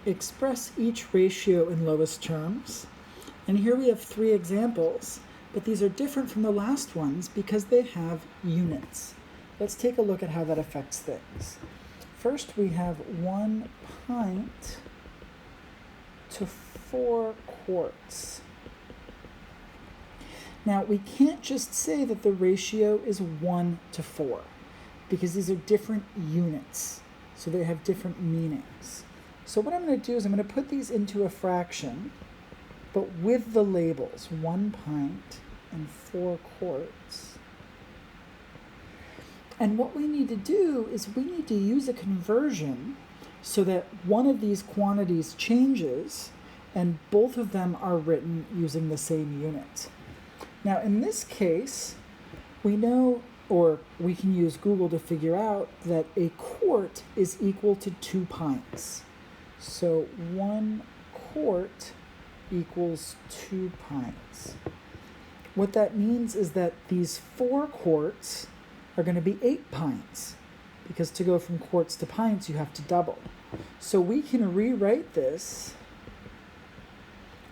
express each ratio in lowest terms. And here we have 3 examples, but these are different from the last ones because they have units. Let's take a look at how that affects things. First, we have 1 pint to 4 quarts. Now, we can't just say that the ratio is 1 to 4 because these are different units, so they have different meanings. So what I'm going to do is I'm going to put these into a fraction, but with the labels, 1 pint and 4 quarts. And what we need to do is we need to use a conversion so that one of these quantities changes and both of them are written using the same unit. Now in this case, we know, or we can use Google to figure out, that a quart is equal to 2 pints. So 1 quart equals 2 pints. What that means is that these 4 quarts are going to be 8 pints, because to go from quarts to pints, you have to double. So we can rewrite this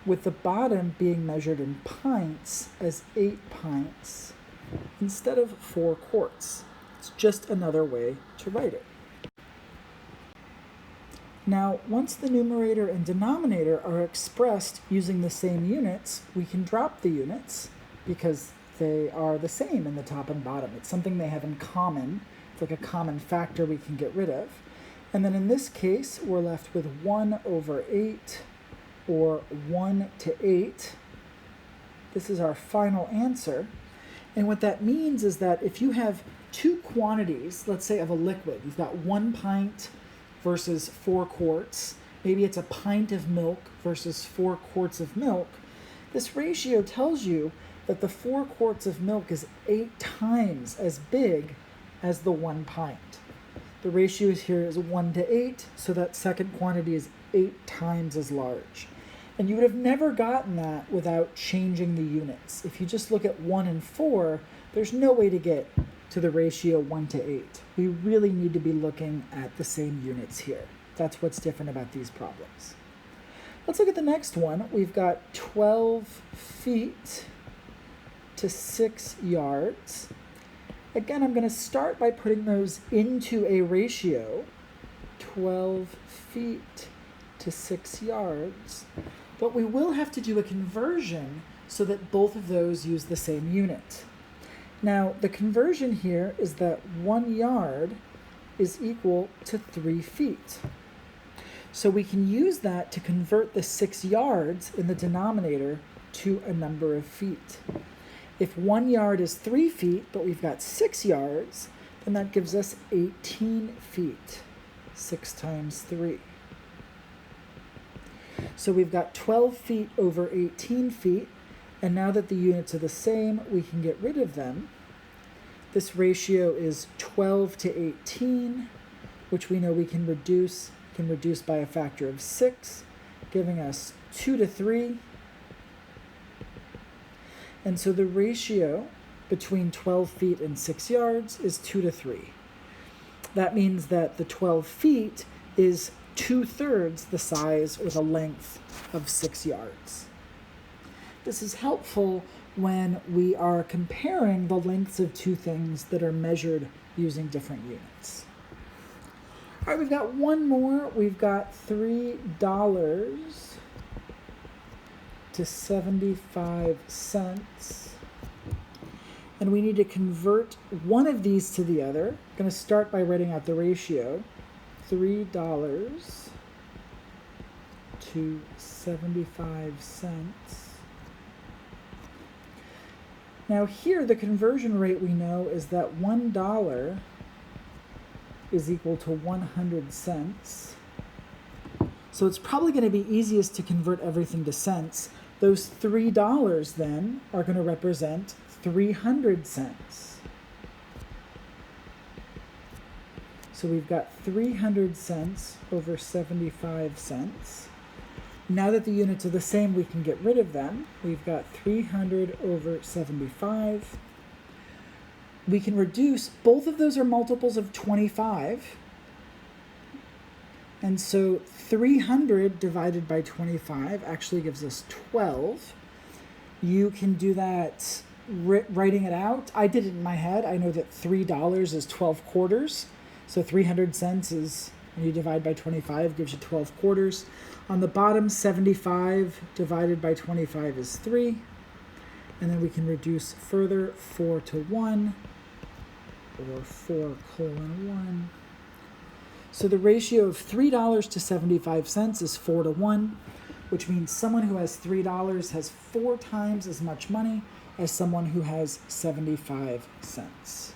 with the bottom being measured in pints as 8 pints instead of 4 quarts. It's just another way to write it. Now, once the numerator and denominator are expressed using the same units, we can drop the units because they are the same in the top and bottom. It's something they have in common. It's like a common factor we can get rid of. And then in this case, we're left with 1 over 8, or 1 to 8. This is our final answer. And what that means is that if you have 2 quantities, let's say of a liquid, you've got 1 pint versus 4 quarts, maybe it's a pint of milk versus 4 quarts of milk, this ratio tells you that the 4 quarts of milk is 8 times as big as the 1 pint. The ratio here is 1 to 8, so that second quantity is 8 times as large. And you would have never gotten that without changing the units. If you just look at 1 and 4, there's no way to get to the ratio 1 to 8. We really need to be looking at the same units here. That's what's different about these problems. Let's look at the next one. We've got 12 feet to 6 yards. Again, I'm going to start by putting those into a ratio, 12 feet to 6 yards. But we will have to do a conversion so that both of those use the same unit. Now, the conversion here is that 1 yard is equal to 3 feet. So we can use that to convert the 6 yards in the denominator to a number of feet. If 1 yard is 3 feet, but we've got 6 yards, then that gives us 18 feet. 6 times 3. So we've got 12 feet over 18 feet, and now that the units are the same, we can get rid of them. This ratio is 12 to 18, which we know we can reduce by a factor of 6, giving us 2 to 3. And so the ratio between 12 feet and 6 yards is 2 to 3. That means that the 12 feet is 2/3 the size or the length of 6 yards. This is helpful when we are comparing the lengths of two things that are measured using different units. All right, we've got one more. We've got $3 to 75 cents. And we need to convert one of these to the other. I'm going to start by writing out the ratio. $3 to 75 cents. Now here, the conversion rate we know is that $1 is equal to 100 cents. So it's probably going to be easiest to convert everything to cents. Those $3 then are going to represent 300 cents. So we've got 300 cents over 75 cents. Now that the units are the same, we can get rid of them. We've got 300 over 75. We can reduce, both of those are multiples of 25. And so 300 divided by 25 actually gives us 12. You can do that writing it out. I did it in my head. I know that $3 is 12 quarters. So 300 cents is, when you divide by 25, gives you 12 quarters. On the bottom, 75 divided by 25 is 3. And then we can reduce further, 4 to 1, or 4:1. So the ratio of $3 to 75 cents is 4 to 1, which means someone who has $3 has 4 times as much money as someone who has 75 cents.